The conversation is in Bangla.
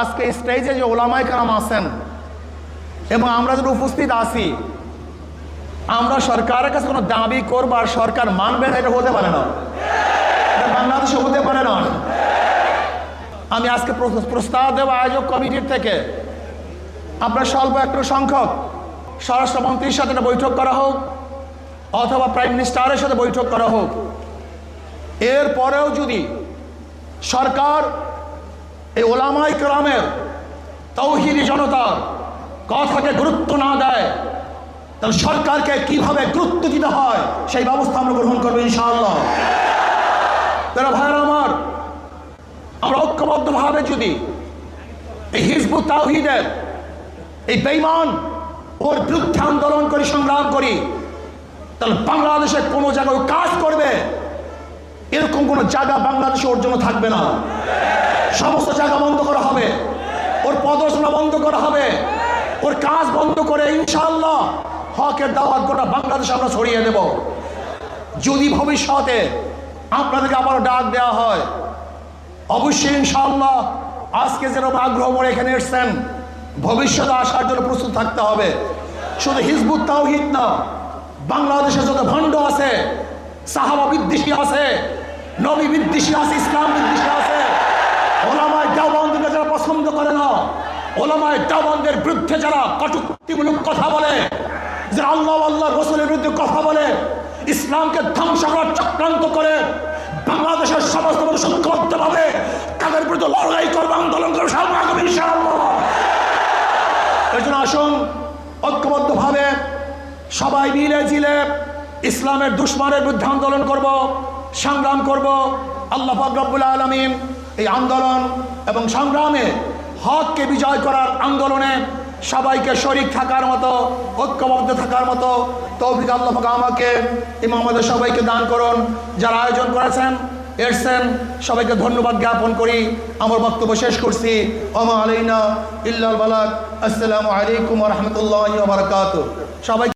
আজকে স্টেজে যে ওলামায়ে কেরাম আছেন এবং আমরা যারা উপস্থিত আছি, আমরা সরকারের কাছে কোনো দাবি করবো আর সরকার মানবে না, এটা হতে পারে না, এটা বাংলাদেশে হতে পারে না। আমি আজকে প্রস্তাব দেব আয়োজক কমিটির থেকে আপনার স্বল্প একটু সংখ্যক স্বরাষ্ট্রমন্ত্রীর সাথে একটা বৈঠক করা হোক অথবা প্রাইম মিনিস্টারের সাথে বৈঠক করা হোক। এরপরেও যদি সরকার এই ওলামায়ে কেরামের তাওহীদি জনতার কথাকে গুরুত্ব না দেয়, তাহলে সরকারকে কিভাবে গুরুত্ব দিতে হয় সেই ব্যবস্থা আমরা গ্রহণ করবো ইনশাআল্লাহ। তারা ভাইয়ের আমার, আমরা ঐক্যবদ্ধভাবে যদি এই হিজবুত তাওহীদের এই বেঈমান ওর বিরুদ্ধে আন্দোলন করি, সংগ্রাম করি, তাহলে বাংলাদেশে কোনো জায়গায় কাজ করবে এরকম কোনো জায়গা বাংলাদেশে ওর জন্য থাকবে না। সমস্ত জায়গা বন্ধ করা হবে, ওর প্রদর্শনা বন্ধ করা হবে, ওর কাজ বন্ধ করে ইনশাআল্লাহ হকের দাওয়াত গোটা বাংলাদেশে আমরা ছড়িয়ে দেব। যদি ভবিষ্যতে আপনাদেরকে আবারও ডাক দেওয়া হয়, অবশ্যই ইনশাআল্লাহ আজকে যেরকম আগ্রহ করে এখানে এসছেন, ভবিষ্যতে আসার জন্য প্রস্তুত থাকতে হবে। শুধু হিজবুত তাওহীদ না, বাংলাদেশে যত ভণ্ড আছে, সাহাবা বিদ্বেষী আছে, নবী বিদ্বেষী আছে, ইসলাম বিদ্বেষী আছে, ওলামায়ে দেওবন্দকে যারা পছন্দ করে না, ওলামায়ে দেওবন্দের বিরুদ্ধে যারা কটূক্তিমূলক কথা বলে, যারা আল্লাহ রসুলের বিরুদ্ধে কথা বলে, ইসলামকে ধ্বংস করার চক্রান্ত করে, বাংলাদেশের সমস্ত মানুষ ঐক্যবদ্ধভাবে তাদের বিরুদ্ধে লড়াই করবে, আন্দোলন করবে ইনশাআল্লাহ। এই জন্য আসুন ঐক্যবদ্ধভাবে সবাই মিলে জিলে ইসলামের দুশমনের বিরুদ্ধে আন্দোলন করব, সংগ্রাম করব। আল্লাহ পাক রব্বুল আলামিন এই আন্দোলন এবং সংগ্রামে হককে বিজয় করার আন্দোলনে সবাইকে শরীক থাকার মতো, ঐক্যবদ্ধ থাকার মতো তৌফিক আল্লাহ পাক আমাকে এবং আমাদের সবাইকে দান করুন। যারা আয়োজন করেছেন এসেছেন সবাইকে ধন্যবাদ জ্ঞাপন করি। আমার বক্তব্য শেষ করছি। ওমা আলাইনা ইল্লাল বালাগ। আসসালামু আলাইকুম ওয়া রাহমাতুল্লাহি ওয়া বারাকাতুহু। সবাই